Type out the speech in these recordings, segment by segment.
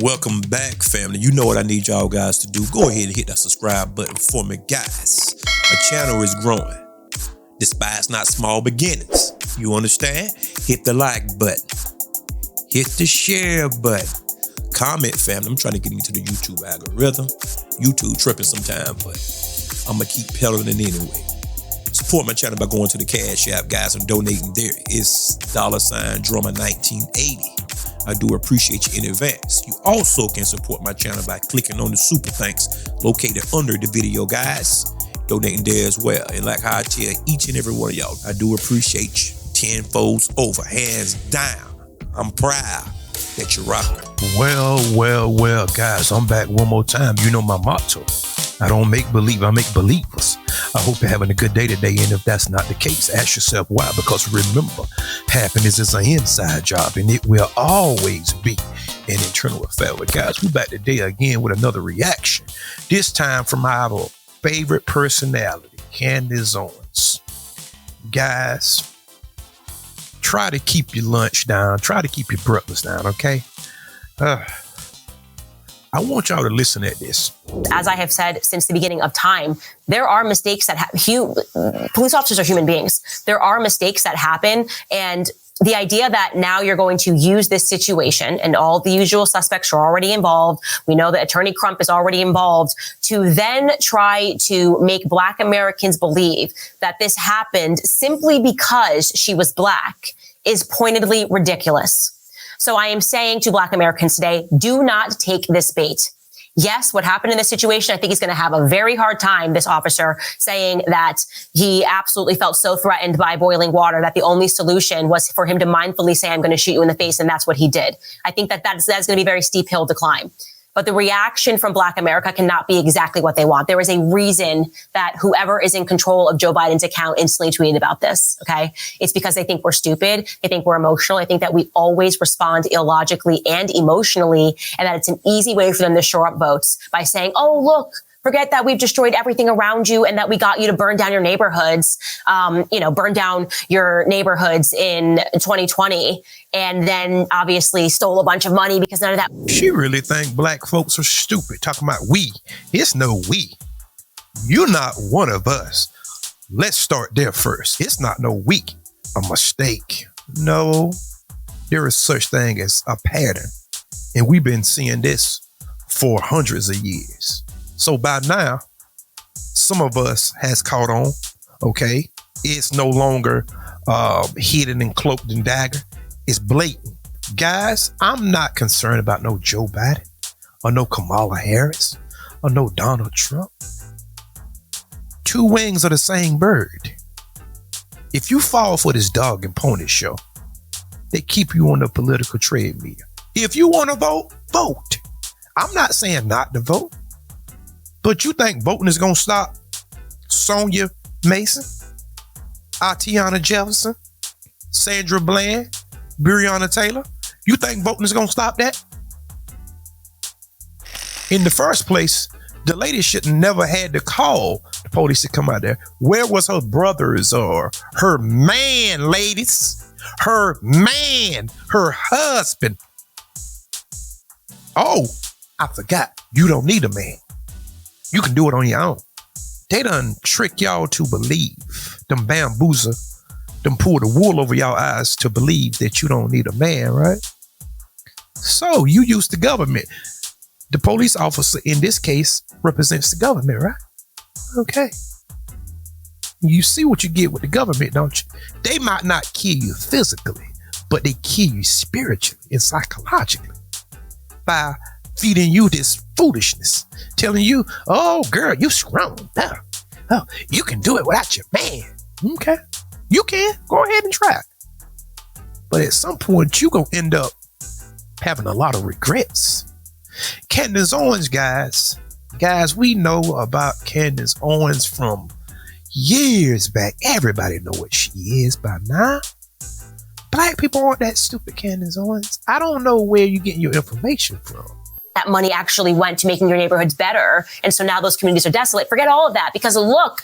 Welcome back, family. You know what I need y'all guys to do. Go ahead and hit that subscribe button for me, guys. Our channel is growing. Despise not small beginnings. You understand? Hit the like button. Hit the share button. Comment, family. I'm trying to get into the YouTube algorithm. YouTube tripping sometime, but I'm going to keep peddling it anyway. Support my channel by going to the Cash App, guys, and donating there. It's $Drummer1980. I do appreciate you in advance. You also can support my channel by clicking on the super thanks located under the video, guys. Donating there as well. And like how I tell each and every one of y'all, I do appreciate you 10 folds over, hands down. I'm proud that you're rocking. Well, guys, I'm back one more time. You know my motto. I don't make believe, I make believers. I hope you're having a good day today, and if that's not the case, ask yourself why. Because remember, happiness is an inside job, and it will always be an internal affair. But guys, we're back today again with another reaction. This time from our favorite personality, Candace Owens. Guys, try to keep your lunch down. Try to keep your breakfast down, okay? I want y'all to listen at this. As I have said since the beginning of time, there are mistakes that police officers are human beings. There are mistakes that happen. And the idea that now you're going to use this situation and all the usual suspects are already involved. We know that Attorney Crump is already involved, to then try to make Black Americans believe that this happened simply because she was Black is pointedly ridiculous. So I am saying to Black Americans today, do not take this bait. Yes, what happened in this situation, I think he's going to have a very hard time, this officer, saying that he absolutely felt so threatened by boiling water that the only solution was for him to mindfully say, I'm going to shoot you in the face. And that's what he did. I think that's going to be a very steep hill to climb. But the reaction from Black America cannot be exactly what they want. There is a reason that whoever is in control of Joe Biden's account instantly tweeted about this, okay? It's because they think we're stupid. They think we're emotional. I think that we always respond illogically and emotionally, and that it's an easy way for them to shore up votes by saying, oh, look, forget that we've destroyed everything around you and that we got you to burn down your neighborhoods, burn down your neighborhoods in 2020. And then obviously stole a bunch of money because none of that. She really think Black folks are stupid. Talking about we. It's no we. You're not one of us. Let's start there first. It's not no we. A mistake. No, there is such thing as a pattern. And we've been seeing this for hundreds of years. So by now, some of us has caught on, okay? It's no longer hidden and cloaked and dagger. It's blatant. Guys, I'm not concerned about no Joe Biden or no Kamala Harris or no Donald Trump. Two wings of the same bird. If you fall for this dog and pony show, they keep you on the political treadmill. If you want to vote, vote. I'm not saying not to vote. But you think voting is going to stop Sonia Mason, Atiana Jefferson, Sandra Bland, Breonna Taylor? You think voting is going to stop that? In the first place, the lady should never had to call the police to come out there. Where was her brothers or her man, ladies? Her man, her husband. Oh, I forgot. You don't need a man. You can do it on your own. They done trick y'all to believe. Them bamboozle, them pull the wool over y'all eyes to believe that you don't need a man, right? So you use the government. The police officer in this case represents the government, right? Okay. You see what you get with the government, don't you? They might not kill you physically, but they kill you spiritually and psychologically by feeding you this foolishness, telling you, oh, girl, you strong. Oh, you can do it without your man. Okay, you can. Go ahead and try. But at some point, you're going to end up having a lot of regrets. Candace Owens, guys, we know about Candace Owens from years back. Everybody know what she is by now. Black people aren't that stupid, Candace Owens. I don't know where you're getting your information from. That money actually went to making your neighborhoods better. And so now those communities are desolate. Forget all of that, because look,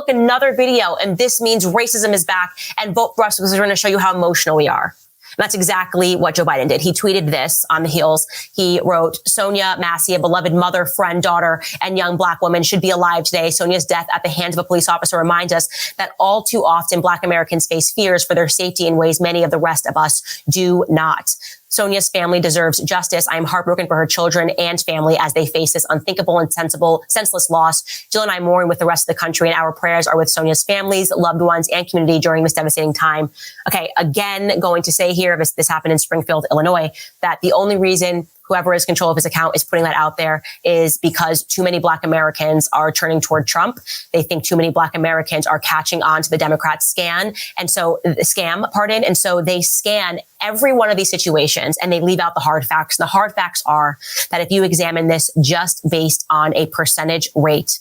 another video. And this means racism is back, and vote for us because we're going to show you how emotional we are. That's exactly what Joe Biden did. He tweeted this on the heels. He wrote, Sonia Massey, a beloved mother, friend, daughter, and young Black woman, should be alive today. Sonia's death at the hands of a police officer reminds us that all too often Black Americans face fears for their safety in ways many of the rest of us do not. Sonia's family deserves justice. I am heartbroken for her children and family as they face this unthinkable and senseless loss. Jill and I mourn with the rest of the country, and our prayers are with Sonia's families, loved ones, and community during this devastating time. Okay, again, going to say here, this happened in Springfield, Illinois, that the only reason whoever is in control of his account is putting that out there is because too many Black Americans are turning toward Trump. They think too many Black Americans are catching on to the Democrat scam. And so they scan every one of these situations and they leave out the hard facts. And the hard facts are that if you examine this just based on a percentage rate,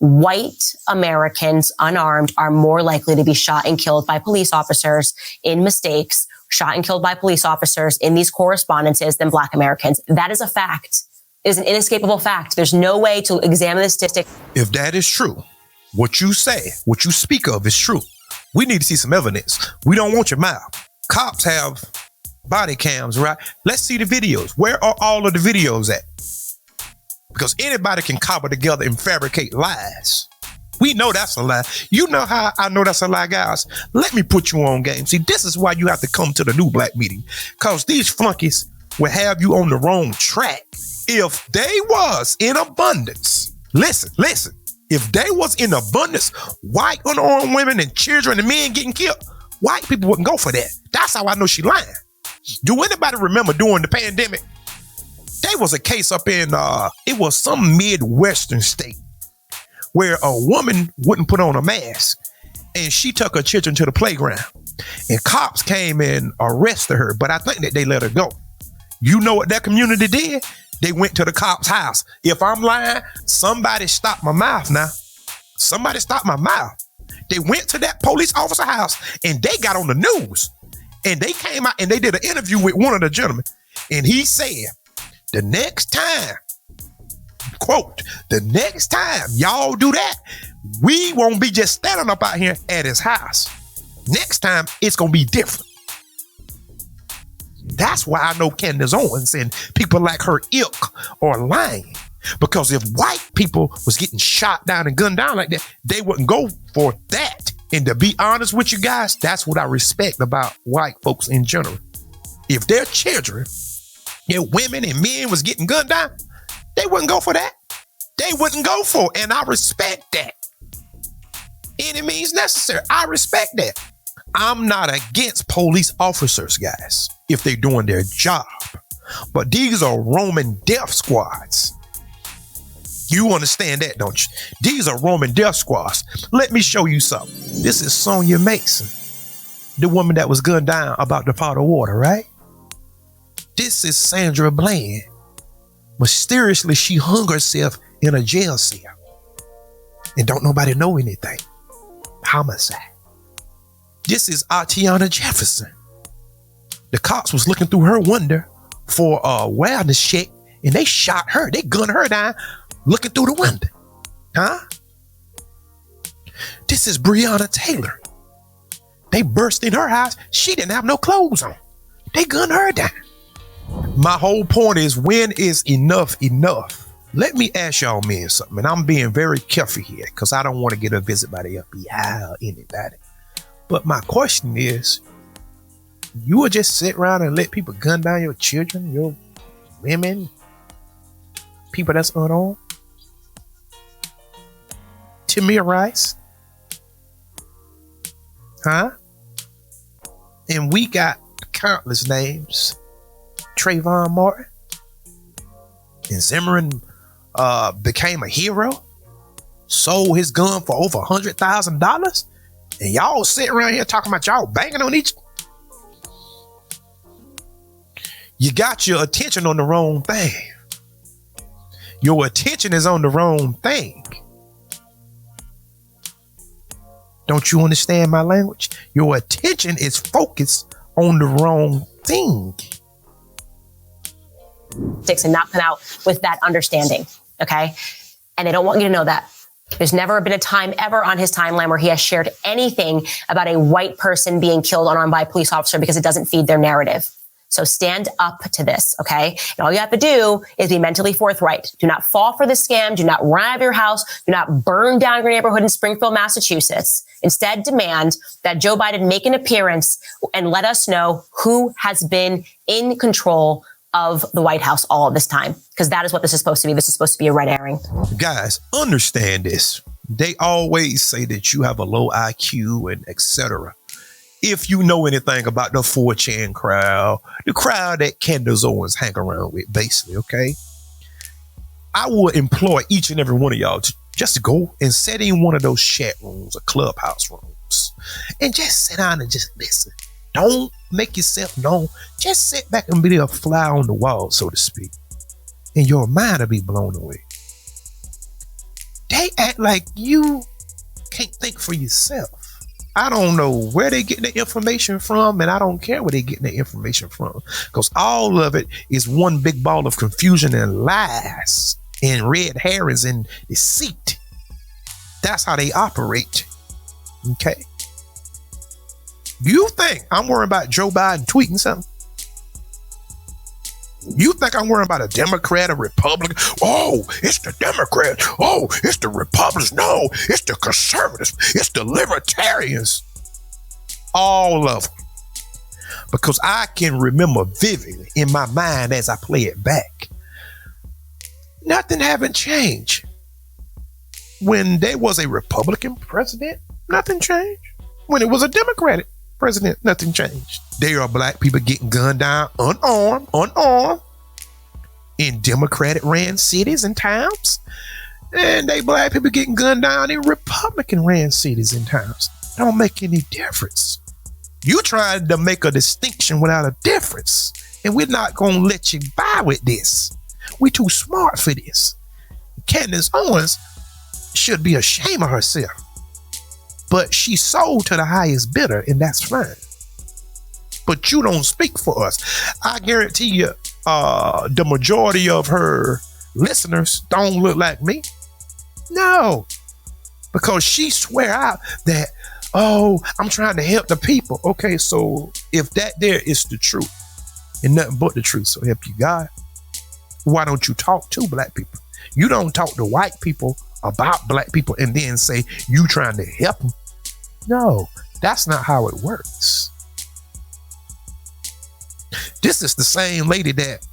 white Americans unarmed are more likely to be shot and killed by police officers in mistakes, shot and killed by police officers in these correspondences than Black Americans. That is a fact. It is an inescapable fact. There's no way to examine the statistic. If that is true, what you say, what you speak of is true. We need to see some evidence. We don't want your mouth. Cops have body cams, right? Let's see the videos. Where are all of the videos at? Because anybody can cobble together and fabricate lies. We know that's a lie. You know how I know that's a lie, guys? Let me put you on game. See, this is why you have to come to the New Black meeting. Because these flunkies will have you on the wrong track. If they was in abundance, listen. If they was in abundance, white unarmed women and children and men getting killed, white people wouldn't go for that. That's how I know she lying. Do anybody remember during the pandemic? There was a case up in, it was some Midwestern state where a woman wouldn't put on a mask and she took her children to the playground and cops came and arrested her, but I think that they let her go. You know what that community did? They went to the cop's house. If I'm lying, somebody stop my mouth now. Somebody stop my mouth. They went to that police officer house and they got on the news and they came out and they did an interview with one of the gentlemen and he said, the next time, quote, the next time y'all do that, we won't be just standing up out here at his house. Next time, it's going to be different. That's why I know Candace Owens and people like her ilk are lying. Because if white people was getting shot down and gunned down like that, they wouldn't go for that. And to be honest with you guys, that's what I respect about white folks in general. If their children, their women and men was getting gunned down, they wouldn't go for that. They wouldn't go for it. And I respect that. Any means necessary. I respect that. I'm not against police officers, guys, if they're doing their job. But these are Roman death squads. You understand that, don't you? These are Roman death squads. Let me show you something. This is Sonia Mason, the woman that was gunned down about the pot of water, right? This is Sandra Bland. Mysteriously, she hung herself in a jail cell. And don't nobody know anything. Homicide. This is Atiana Jefferson. The cops was looking through her window for a wellness check and they shot her. They gunned her down looking through the window. Huh? This is Breonna Taylor. They burst in her house. She didn't have no clothes on. They gunned her down. My whole point is, when is enough enough? Let me ask y'all men something, and I'm being very careful here because I don't want to get a visit by the FBI or anybody. But my question is, you will just sit around and let people gun down your children, your women, people that's unarmed? Tamir Rice? Huh? And we got countless names. Trayvon Martin. And Zimmerman became a hero. Sold his gun for over $100,000. And y'all sitting around here talking about y'all banging on each. You got your attention on the wrong thing. Your attention is on the wrong thing. Don't you understand my language? Your attention is focused on the wrong thing. And not come out with that understanding, okay? And they don't want you to know that. There's never been a time ever on his timeline where he has shared anything about a white person being killed unarmed by a police officer because it doesn't feed their narrative. So stand up to this, okay? And all you have to do is be mentally forthright. Do not fall for the scam. Do not run out of your house. Do not burn down your neighborhood in Springfield, Massachusetts. Instead, demand that Joe Biden make an appearance and let us know who has been in control of the White House all of this time, because that is what this is supposed to be. This is supposed to be a red herring. Guys, understand this. They always say that you have a low IQ and etc. If you know anything about the 4chan crowd, the crowd that Candace Owens hang around with, basically, okay? I would implore each and every one of y'all to just go and sit in one of those chat rooms or clubhouse rooms and just sit down and just listen. Don't make yourself known. Just sit back and be a fly on the wall, so to speak. And your mind will be blown away. They act like you can't think for yourself. I don't know where they get the information from, and I don't care where they getting the information from, because all of it is one big ball of confusion and lies and red herrings and deceit. That's how they operate. Okay? You think I'm worried about Joe Biden tweeting something? You think I'm worried about a Democrat or Republican? Oh, it's the Democrats. Oh, it's the Republicans. No, it's the conservatives. It's the libertarians. All of them. Because I can remember vividly in my mind as I play it back. Nothing haven't changed. When there was a Republican president, nothing changed. When it was a Democratic president, nothing changed. There are black people getting gunned down unarmed in Democratic ran cities and towns. And they black people getting gunned down in Republican ran cities and towns. Don't make any difference. You trying to make a distinction without a difference. And we're not going to let you by with this. We're too smart for this. Candace Owens should be ashamed of herself. But she sold to the highest bidder, and that's fine. But you don't speak for us. I guarantee you, the majority of her listeners don't look like me. No. Because she swear out that, oh, I'm trying to help the people. Okay, so if that there is the truth, and nothing but the truth, so help you God, why don't you talk to black people? You don't talk to white people about black people and then say you trying to help them. No, that's not how it works. This is the same lady that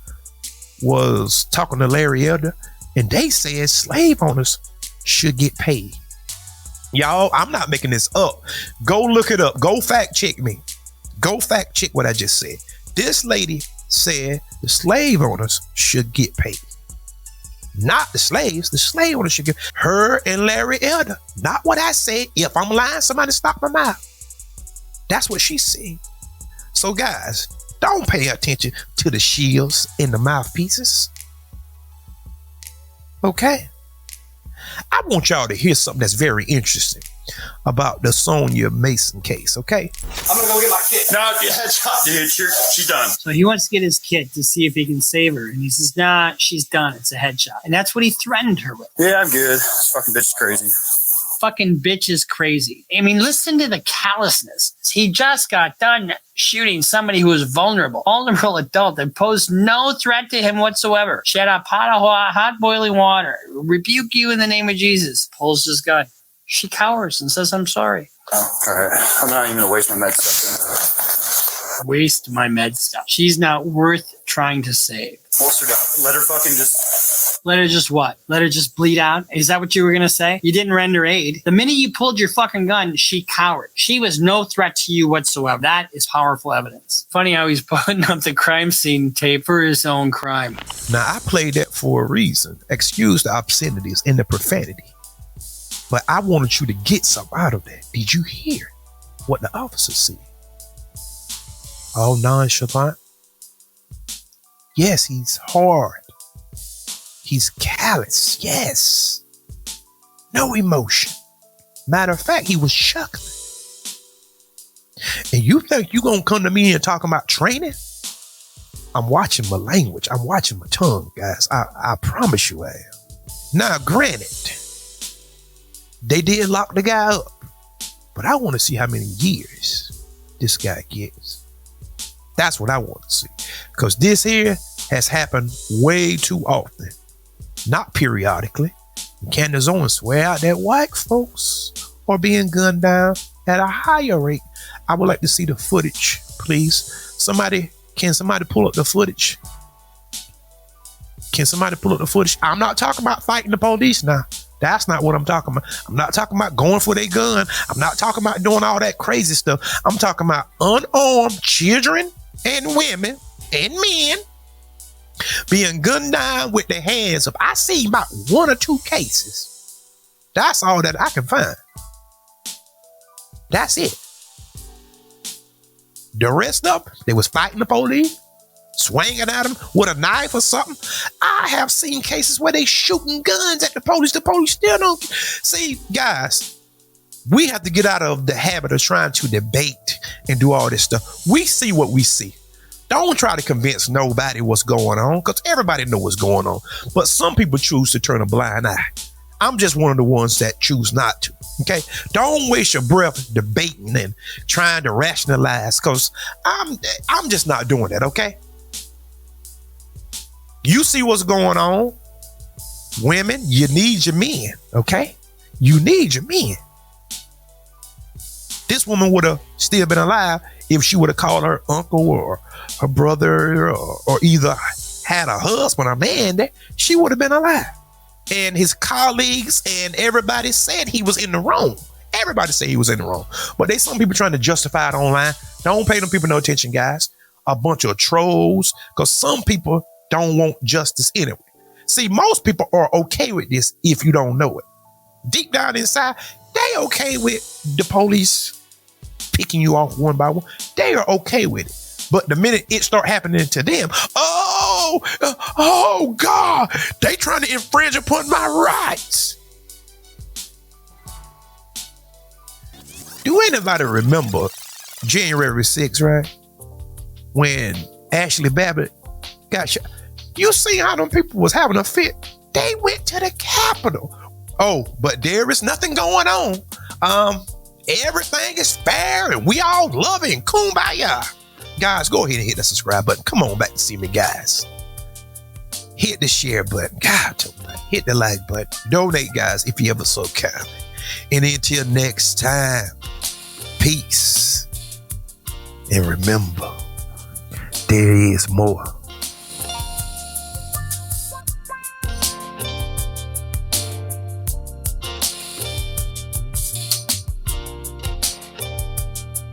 was talking to Larry Elder, and they said slave owners should get paid. Y'all, I'm not making this up. Go look it up. Go fact check me. Go fact check what I just said. This lady said the slave owners should get paid. Not the slaves. The slave owners should get her and Larry Elder. Not what I said. If I'm lying, somebody stop my mouth. That's what she said. So guys, don't pay attention to the shields and the mouthpieces. Okay? I want y'all to hear something that's very interesting about the Sonia Mason case, okay? I'm gonna go get my kid. No, headshot, dude. She's done. So he wants to get his kid to see if he can save her. And he says, nah, she's done. It's a headshot. And that's what he threatened her with. Yeah, I'm good. This fucking bitch is crazy. Fucking bitch is crazy. I mean, listen to the callousness. He just got done shooting somebody who was vulnerable adult that posed no threat to him whatsoever. She had a pot of hot boiling water. Rebuke you in the name of Jesus. Pulls his gun. She cowers and says, I'm sorry. Oh, all right. I'm not even going to waste my med stuff then. Waste my med stuff. She's not worth trying to save. Holster down. Let her fucking just... Let her just what? Let her just bleed out? Is that what you were going to say? You didn't render aid. The minute you pulled your fucking gun, she cowered. She was no threat to you whatsoever. That is powerful evidence. Funny how he's putting up the crime scene tape for his own crime. Now, I played that for a reason. Excuse the obscenities and the profanity. But I wanted you to get something out of that. Did you hear what the officer said? All nonchalant. Yes, he's hard. He's callous. Yes. No emotion. Matter of fact, he was chuckling. And you think you're going to come to me and talk about training? I'm watching my language. I'm watching my tongue, guys. I promise you I am. Now, granted, They did lock the guy up. But I want to see how many years this guy gets. That's what I want to see. Because this here has happened way too often. Not periodically. Candace Owens swear out that white folks are being gunned down at a higher rate. I would like to see the footage, please. Can somebody pull up the footage? Can somebody pull up the footage? I'm not talking about fighting the police now. That's not what I'm talking about. I'm not talking about going for their gun. I'm not talking about doing all that crazy stuff. I'm talking about unarmed children and women and men being gunned down with their hands up. I see about 1 or 2 cases. That's all that I can find. That's it. The rest of them, they was fighting the police, swinging at them with a knife or something. I have seen cases where they shooting guns at the police. The police still don't. See, guys, we have to get out of the habit of trying to debate and do all this stuff. We see what we see. Don't try to convince nobody what's going on, because everybody knows what's going on. But some people choose to turn a blind eye. I'm just one of the ones that choose not to. Okay? Don't waste your breath debating and trying to rationalize, because I'm just not doing that, okay? You see what's going on. Women, you need your men, okay? You need your men. This woman would have still been alive if she would have called her uncle or her brother or either had a husband or man there. She would have been alive. And his colleagues and everybody said he was in the wrong. Everybody said he was in the wrong. But there's some people trying to justify it online. Don't pay them people no attention, guys. A bunch of trolls, because some people don't want justice anyway. See, most people are okay with this if you don't know it. Deep down inside, they okay with the police picking you off one by one. They are okay with it. But the minute it start happening to them, oh God, they trying to infringe upon my rights. Do anybody remember January 6th, right? When Ashley Babbitt got shot. You see how them people was having a fit? They went to the Capitol. Oh, but there is nothing going on. Everything is fair and we all love it and kumbaya. Guys, go ahead and hit the subscribe button. Come on back to see me, guys. Hit the share button. God, hit the like button. Donate, guys, if you ever so kind. And until next time, peace. And remember, there is more.